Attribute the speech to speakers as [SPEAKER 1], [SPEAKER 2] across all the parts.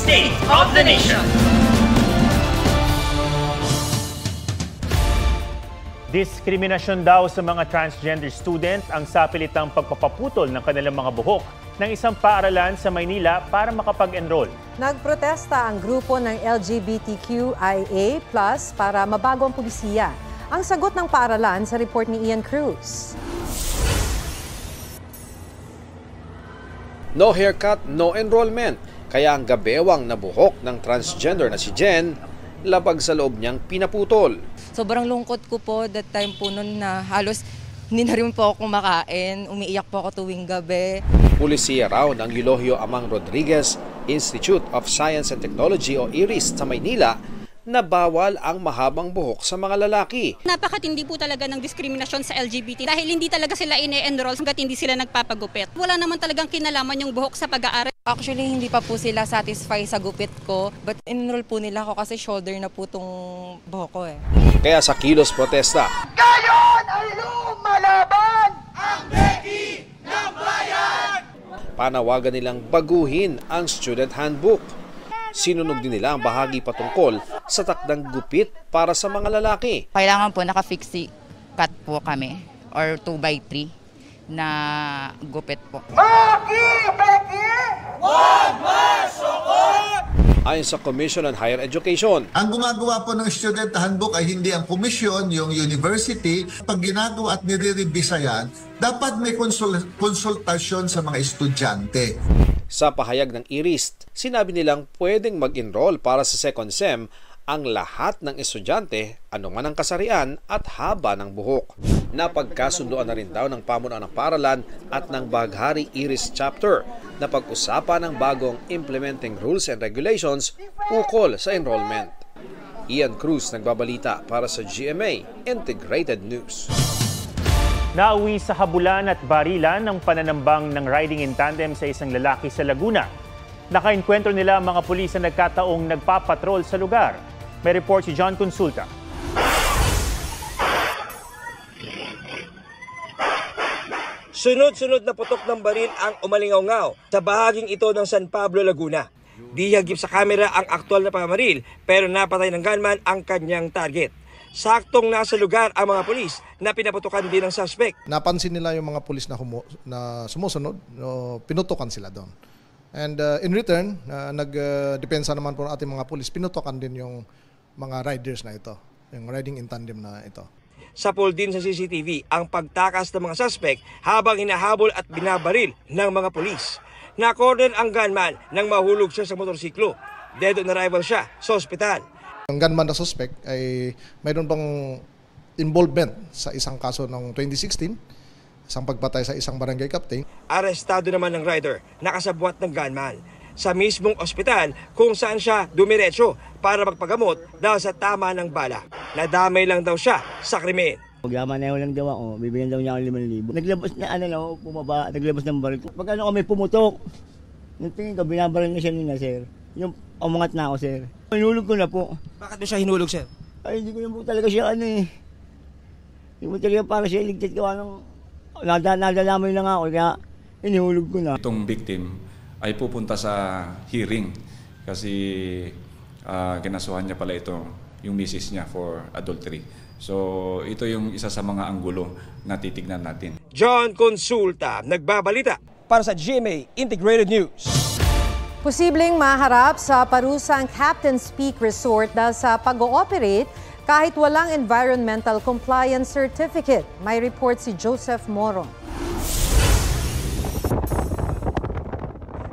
[SPEAKER 1] State of the Nation.
[SPEAKER 2] Diskriminasyon daw sa mga transgender student ang sapilitang pagpapaputol ng kanilang mga buhok ng isang paaralan sa Maynila para makapag-enroll.
[SPEAKER 3] Nagprotesta ang grupo ng LGBTQIA+ para mabago ang pulisiya. Ang sagot ng paaralan sa report ni Ian Cruz.
[SPEAKER 4] No haircut, no enrollment. Kaya ang gabewang na buhok ng transgender na si Jen, labag sa loob niyang pinaputol.
[SPEAKER 5] Sobrang lungkot ko po that time po noon na halos hindi na rin po ako kumakain. Umiiyak po ako tuwing gabi.
[SPEAKER 4] Pulisiya raw ng Eulogio Amang Rodriguez Institute of Science and Technology o IRIS sa Maynila na bawal ang mahabang buhok sa mga lalaki.
[SPEAKER 6] Napakatindi po talaga ng diskriminasyon sa LGBT dahil hindi talaga sila ine-enroll hanggat hindi sila nagpapagupit. Wala naman talagang kinalaman yung buhok sa pag-aaral.
[SPEAKER 5] Actually, hindi pa po sila satisfied sa gupit ko, but enroll po nila ako kasi shoulder na po itong buhok ko eh.
[SPEAKER 4] Kaya sa kilos protesta,
[SPEAKER 1] Ngayon ay lumalaban ang Beki ng Bayan!
[SPEAKER 4] panawagan nilang baguhin ang student handbook. Sinunog din nila ang bahagi patungkol sa takdang gupit para sa mga lalaki.
[SPEAKER 7] Kailangan po naka-fixie cut po kami or 2x3 na gupit po.
[SPEAKER 1] Maki, Beki! Wag masukot!
[SPEAKER 4] Ayon sa Commission on Higher Education,
[SPEAKER 8] ang gumagawa po ng student handbook ay hindi ang komisyon, yung university. Pag ginagawa at nire-revisa yan, dapat may konsultasyon sa mga estudyante.
[SPEAKER 4] sa pahayag ng IRIS, sinabi nilang pwedeng mag-enroll para sa second SEM ang lahat ng estudyante, anuman ang kasarian at haba ng buhok. Napagkasunduan na rin daw ng pamunuan ng paaralan at ng Baghari IRIS chapter na pag-usapan ng bagong implementing rules and regulations ukol sa enrollment. Ian Cruz nagbabalita para sa GMA Integrated News.
[SPEAKER 2] Nauwi sa habulan at barilan ng pananambang ng riding in tandem sa isang lalaki sa Laguna. Nakainkwentro nila ang mga pulis na nagkataong nagpapatrol sa lugar. May report si John Consulta.
[SPEAKER 9] Sunod-sunod na putok ng baril ang umalingaw-ngaw sa bahaging ito ng San Pablo, Laguna. Di hagip sa kamera ang aktual na pamamaril pero napatay ng gunman ang kanyang target. Saktong nasa lugar ang mga pulis na pinaputukan din ng suspect.
[SPEAKER 10] Napansin nila yung mga pulis na sumusunod, pinutukan sila doon. And in return, nagdepensa naman po ng ating mga pulis, pinutukan din yung mga riders na ito, yung riding in tandem na ito.
[SPEAKER 9] Sa pool din sa CCTV ang pagtakas ng mga suspect habang hinahabol at binabaril ng mga pulis. Na-corner ang gunman nang mahulog siya sa motorsiklo. Dead on arrival siya sa ospital.
[SPEAKER 10] Ang gunman na suspect ay mayroon bang involvement sa isang kaso noong 2016, isang pagpatay sa isang barangay captain.
[SPEAKER 9] Arestado naman ng rider na kasabwat ng gunman sa mismong ospital kung saan siya dumiretso para magpagamot dahil sa tama ng bala. Nadamay lang daw siya sa krimen.
[SPEAKER 11] Magyaman lang daw ako, bibigyan daw niya ako 5,000. Naglabas na bumaba, naglabas ng baril. Pag kami pumutok, yung tingin ko, binabaril na siya nila, sir. Yung umangat na ako, sir. Hinulog ko na po.
[SPEAKER 9] Bakit mo siya hinulog, sir?
[SPEAKER 11] Ay, hindi ko na po talaga siya Hindi mo talaga para siya iligtas gawa ng nadalamoy lang ako, kaya hinulog ko na.
[SPEAKER 12] Itong victim ay pupunta sa hearing kasi kinasuhan niya pala ito, yung misis niya for adultery. So ito yung isa sa mga anggulo na titignan natin.
[SPEAKER 9] John Consulta, nagbabalita para sa GMA Integrated News.
[SPEAKER 3] Posibleng maharap sa parusa ang Captain's Peak Resort dahil sa pag-ooperate kahit walang environmental compliance certificate. May report si Joseph Moron.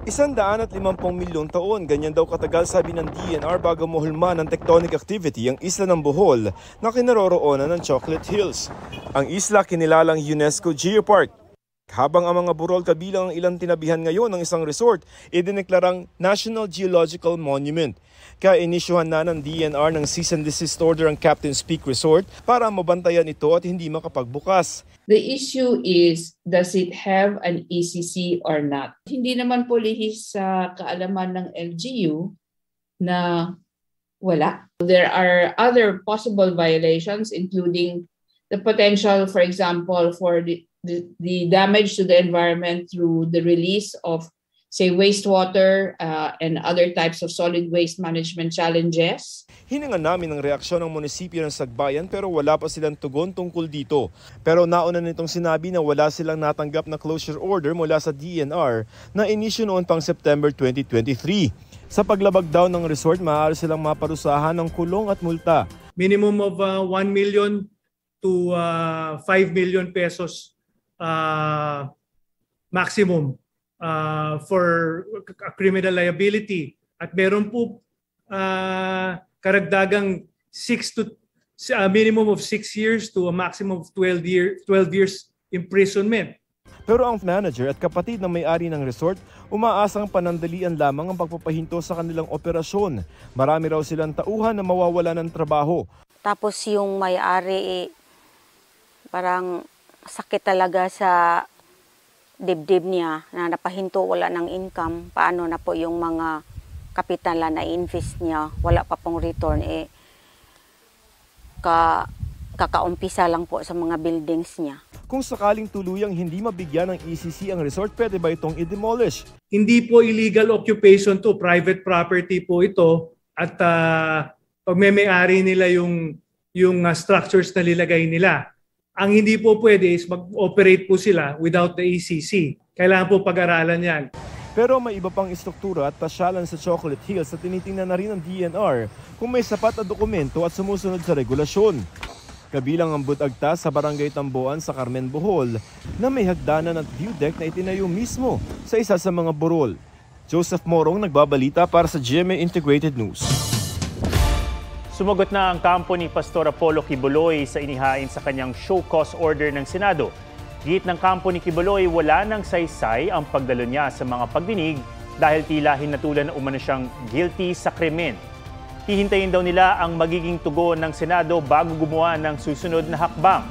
[SPEAKER 13] 150 milyong taon, ganyan daw katagal sabi ng DNR bago mahulman ng tectonic activity ang isla ng Bohol na kinaroroonan ng Chocolate Hills. Ang isla kinilalang UNESCO Geopark. Habang ang mga burol kabilang ang ilang tinabihan ngayon ng isang resort, idineklarang National Geological Monument. Kaya inisyuhan na ng DNR ng cease and desist order ang Captain's Peak Resort para mabantayan ito at hindi makapagbukas.
[SPEAKER 14] The issue is, does it have an ECC or not? Hindi naman po lihis sa kaalaman ng LGU na wala. There are other possible violations including the potential, for example, for the damage to the environment through the release of say wastewater and other types of solid waste management challenges.
[SPEAKER 13] Hiningan namin ang reaksyon ng munisipyo ng Sagbayan pero wala pa silang tugon tungkol dito. Pero nauna nitong sinabi na wala silang natanggap na closure order mula sa DNR na inisyu noon pang September 2023. Sa paglabag daw ng resort, maaari silang maparusahan ng kulong at multa.
[SPEAKER 15] Minimum of 1 million to 5 million pesos maximum for criminal liability. At meron po karagdagang minimum of 6 years to a maximum of 12 years imprisonment.
[SPEAKER 13] Pero ang manager at kapatid ng may-ari ng resort, umaasang panandalian lamang ang pagpapahinto sa kanilang operasyon. Marami raw silang tauhan na mawawala ng trabaho.
[SPEAKER 16] Tapos yung may-ari, parang sakit talaga sa dibdib niya na napahinto, wala ng income. Paano na po yung mga kapital na invest niya, wala pa pong return, kakaumpisa lang po sa mga buildings niya.
[SPEAKER 13] Kung sakaling tuluyang hindi mabigyan ng ECC ang resort, pwede ba itong i-demolish?
[SPEAKER 15] Hindi po illegal occupation to, private property po ito at pagmemay-ari nila yung structures na nilagay nila. Ang hindi po pwede is mag-operate po sila without the ECC. Kailangan po pag-aralan yan.
[SPEAKER 13] Pero may iba pang istruktura at pasyalan sa Chocolate Hills na tinitingnan na rin ng DNR kung may sapat na dokumento at sumusunod sa regulasyon. Kabilang ang budagta sa Barangay Tamboan sa Carmen, Bohol na may hagdanan at view deck na itinayo mismo sa isa sa mga burol. Joseph Morong nagbabalita para sa GMA Integrated News.
[SPEAKER 2] Sumagot na ang kampo ni Pastor Apollo Quiboloy sa inihain sa kanyang show cause order ng Senado. Git ng kampo ni Quiboloy, wala nang saysay ang pagdalo niya sa mga pagdinig dahil tila hinatulan na umano siyang guilty sa krimen. Hihintayin daw nila ang magiging tugon ng Senado bago gumawa ng susunod na hakbang.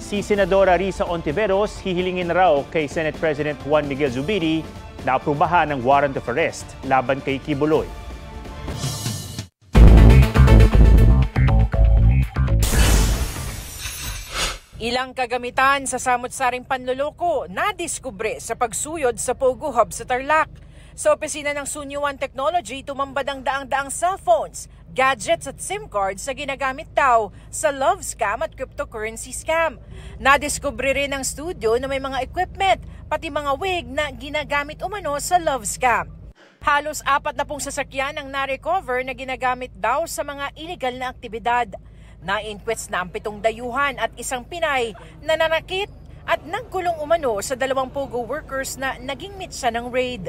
[SPEAKER 2] Si Senadora Risa Ontiveros hihilingin raw kay Senate President Juan Miguel Zubiri na aprubahan ng warrant of arrest laban kay Quiboloy.
[SPEAKER 17] Ilang kagamitan sa samot-saring panloloko nadiskubre sa pagsuyod sa Pogo Hub sa Tarlac. Sa opisina ng Sunyuan Technology, tumambad ang daang-daang cellphones, gadgets at SIM cards na ginagamit daw sa love scam at cryptocurrency scam. Nadiskubre rin ng studio na may mga equipment, pati mga wig na ginagamit umano sa love scam. Halos 40 sasakyan ang na-recover na ginagamit daw sa mga illegal na aktibidad. Na-inquest na ang 7 dayuhan at isang Pinay na nanakit at nagkulong umano sa 2 Pogo workers na naging mitsa ng raid.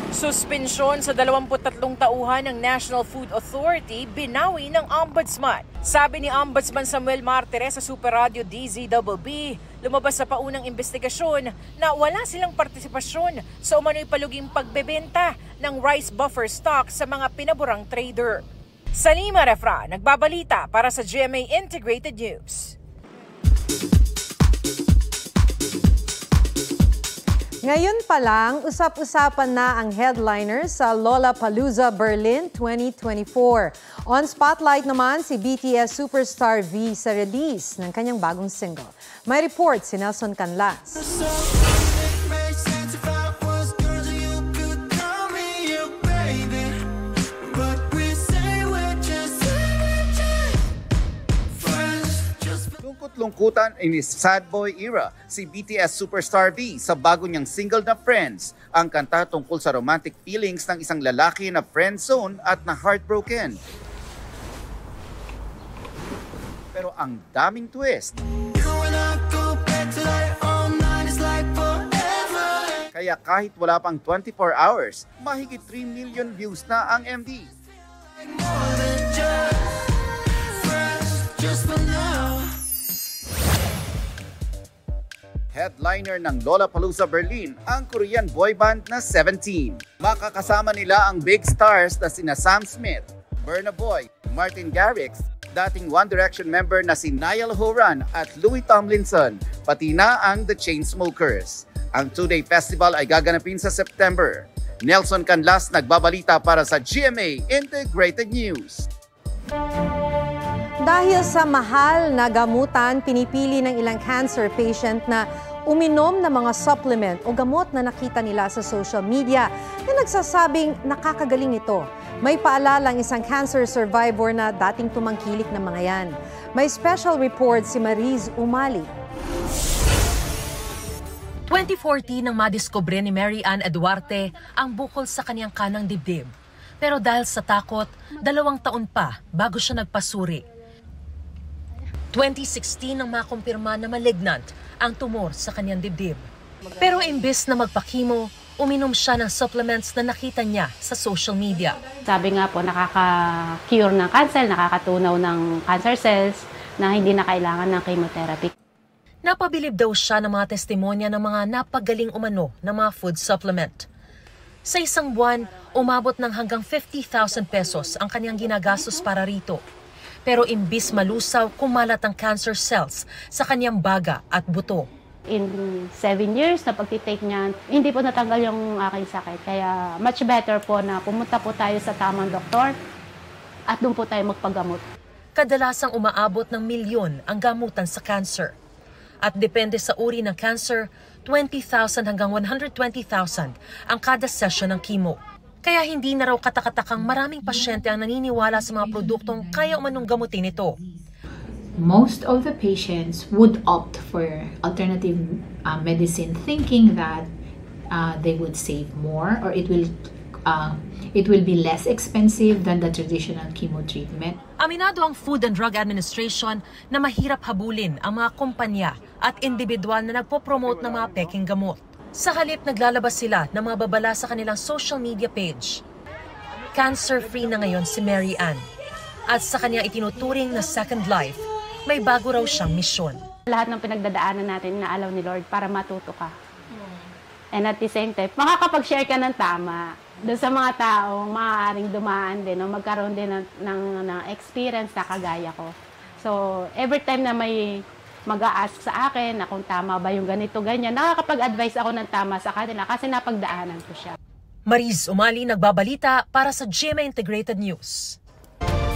[SPEAKER 17] Suspensyon sa 23 tauhan ng National Food Authority binawi ng Ombudsman. Sabi ni Ombudsman Samuel Martires sa Super Radio DZBB, lumabas sa paunang investigasyon na wala silang partisipasyon sa umano'y paluging pagbebenta ng rice buffer stock sa mga pinaburang trader. Salima Refra, nagbabalita para sa GMA Integrated News.
[SPEAKER 3] Ngayon pa lang, usap-usapan na ang headliner sa Lollapalooza Berlin 2024. On spotlight naman si BTS superstar V sa release ng kanyang bagong single. May report si Nelson Canlas.
[SPEAKER 18] Lungkutan in his sad boy era, si BTS superstar V sa bago niyang single na Friends, ang kanta tungkol sa romantic feelings ng isang lalaki na friendzone at na heartbroken. Pero ang daming twist. Kaya kahit wala pang 24 hours, mahigit 3 million views na ang MV. Headliner ng Lollapalooza Berlin, ang Korean boy band na 17. Makakasama nila ang big stars na sina Sam Smith, Burna Boy, Martin Garrix, dating One Direction member na si Niall Horan at Louis Tomlinson, pati na ang The Chainsmokers. Ang 2-day festival ay gaganapin sa September. Nelson Canlas nagbabalita para sa GMA Integrated News. Dahil sa mahal na gamutan, pinipili ng ilang cancer patient na
[SPEAKER 3] uminom ng mga supplement o gamot na nakita nila sa social media na nagsasabing nakakagaling ito. May paalala ang isang cancer survivor na dating tumangkilik ng mga yan. May special report si Mariz Umali.
[SPEAKER 19] 2014 nang madiskubre ni Mary Ann Eduarte ang bukol sa kanyang kanang dibdib. Pero dahil sa takot, 2 taon pa bago siya nagpasuri. 2016 nang makumpirma na malignant ang tumor sa kanyang dibdib. Pero imbes na magpakimo, uminom siya ng supplements na nakita niya sa social media.
[SPEAKER 20] Sabi nga po, nakaka-cure ng cancer, nakakatunaw ng cancer cells na hindi na kailangan ng chemotherapy.
[SPEAKER 19] Napabilib daw siya ng mga testimonya ng mga napagaling umano ng mga food supplement. Sa isang buwan, umabot ng hanggang 50,000 pesos ang kanyang ginagastos para rito. Pero imbis malusaw, kumalat ang cancer cells sa kanyang baga at buto.
[SPEAKER 20] In 7 years na pagtitake niyan, hindi po natanggal yung aking sakit. Kaya much better po na pumunta po tayo sa tamang doktor at doon po tayo magpagamot.
[SPEAKER 19] Kadalasang umaabot ng milyon ang gamutan sa cancer. At depende sa uri ng cancer, 20,000 hanggang 120,000 ang kada session ng chemo. Kaya hindi na raw katakatakang maraming pasyente ang naniniwala sa mga produktong kaya umanong gamutin ito.
[SPEAKER 21] Most of the patients would opt for alternative medicine thinking that they would save more or it will be less expensive than the traditional chemo treatment.
[SPEAKER 19] Aminado ang Food and Drug Administration na mahirap habulin ang mga kumpanya at individual na nagpo-promote ng mga peking gamot. Sa halip, naglalabas sila ng mga babala sa kanilang social media page. Cancer-free na ngayon si Mary Ann. At sa kanyang itinuturing na second life, may bago raw siyang misyon.
[SPEAKER 20] Lahat ng pinagdadaanan natin na alaw ni Lord para matuto ka. And at the same time, makakapag-share ka ng tama doon sa mga taong maaaring dumaan din o magkaroon din ng experience na kagaya ko. So, every time na may mag-a-ask sa akin na kung tama ba yung ganito, ganyan, nakakapag-advise ako ng tama sa kanila kasi napagdaanan ko siya.
[SPEAKER 19] Mariz Umali, nagbabalita para sa GMA Integrated News.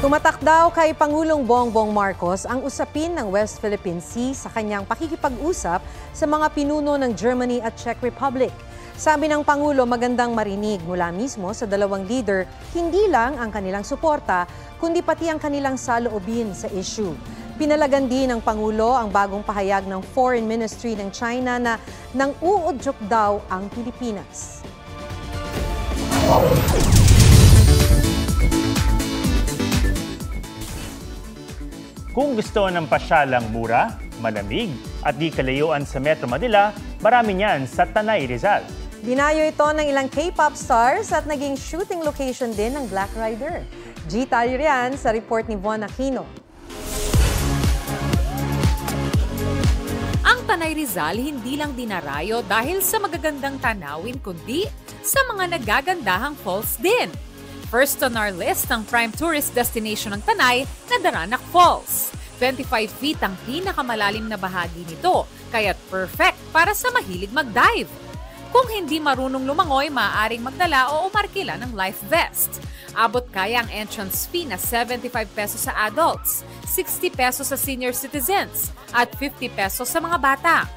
[SPEAKER 3] Tumatak daw kay Pangulong Bongbong Marcos ang usapin ng West Philippine Sea sa kanyang pakikipag-usap sa mga pinuno ng Germany at Czech Republic. Sabi ng Pangulo, magandang marinig mula mismo sa dalawang leader, hindi lang ang kanilang suporta, kundi pati ang kanilang saloobin sa issue. Pinalagan din ng Pangulo ang bagong pahayag ng Foreign Ministry ng China na nang uudyok daw ang Pilipinas.
[SPEAKER 2] Kung gusto ng pasyalang mura, malamig at di kalayuan sa Metro Manila, marami niyan sa Tanay, Rizal.
[SPEAKER 3] Dinayo ito ng ilang K-pop stars at naging shooting location din ng Black Rider. G. tayo riyan sa report ni Von Aquino.
[SPEAKER 22] Ang Tanay Rizal hindi lang dinarayo dahil sa magagandang tanawin kundi sa mga nagagandahang falls din. First on our list ang prime tourist destination ng Tanay na Daranac Falls. 25 feet ang pinakamalalim na bahagi nito, kaya't perfect para sa mahilig mag-dive. Kung hindi marunong lumangoy, maaaring magdala o umarkila ng life vest. Abot kaya ang entrance fee na 75 pesos sa adults, 60 pesos sa senior citizens, at 50 pesos sa mga bata.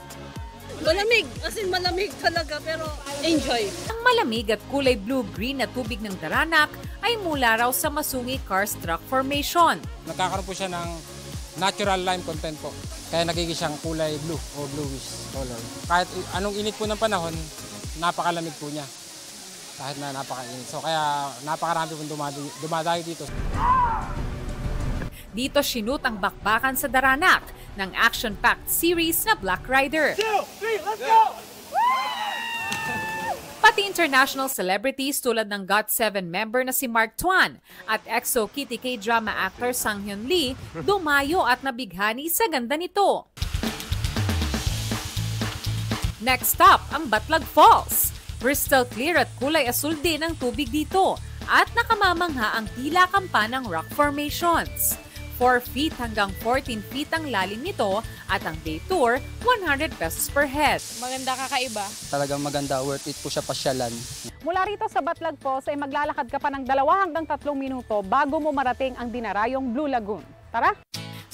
[SPEAKER 23] Malamig, as in malamig talaga, pero enjoy.
[SPEAKER 22] Ang malamig at kulay blue-green na tubig ng Daranac ay mula raw sa Masungi Karst Rock Formation.
[SPEAKER 24] Nagkakaroon po siya ng natural lime content po, kaya nagiging siyang kulay blue o bluish color. Kahit anong init po ng panahon, napakalamig po niya. Kahit na napakainit. So kaya napakarami pong dumadayo dito.
[SPEAKER 22] Dito sinut ang bakbakan sa Daranac ng action-packed series na Black Rider. 2, 3, let's go! Pati international celebrities tulad ng GOT7 member na si Mark Tuan at EXO Kitty K-drama actor Sang Hyun Lee dumayo at nabighani sa ganda nito. Next stop, ang Batlag Falls. Crystal clear at kulay asul din ang tubig dito at nakamamangha ang tila kampa ng rock formations. 4 feet hanggang 14 feet ang lalim nito at ang day tour, 100 pesos per head.
[SPEAKER 23] Maganda, kakaiba.
[SPEAKER 25] Talagang maganda, worth it po siya pasyalan.
[SPEAKER 26] Mula rito sa Batlag Falls ay maglalakad ka pa ng 2 hanggang 3 minuto bago mo marating ang dinarayong Blue Lagoon. Tara!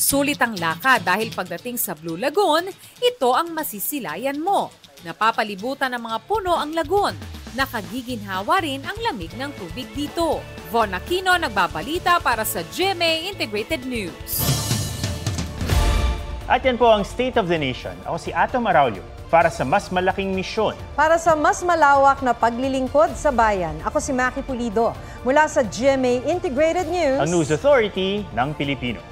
[SPEAKER 22] Sulit ang lakad dahil pagdating sa Blue Lagoon, ito ang masisilayan mo. Napapalibutan ng mga puno ang lagoon. Nakagiginhawa rin ang lamig ng tubig dito. Von Aquino nagbabalita para sa GMA Integrated News.
[SPEAKER 2] At yan po ang State of the Nation. Ako si Atom Araulio para sa mas malaking misyon.
[SPEAKER 3] Para sa mas malawak na paglilingkod sa bayan, ako si Maki Pulido mula sa GMA Integrated News.
[SPEAKER 2] Ang News Authority ng Pilipino.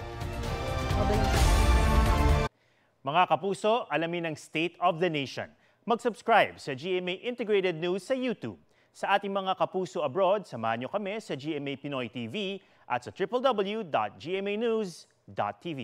[SPEAKER 2] Mga kapuso, alamin ang State of the Nation. Mag-subscribe sa GMA Integrated News sa YouTube. Sa ating mga kapuso abroad, samahan nyo kami sa GMA Pinoy TV at sa www.gmanews.tv.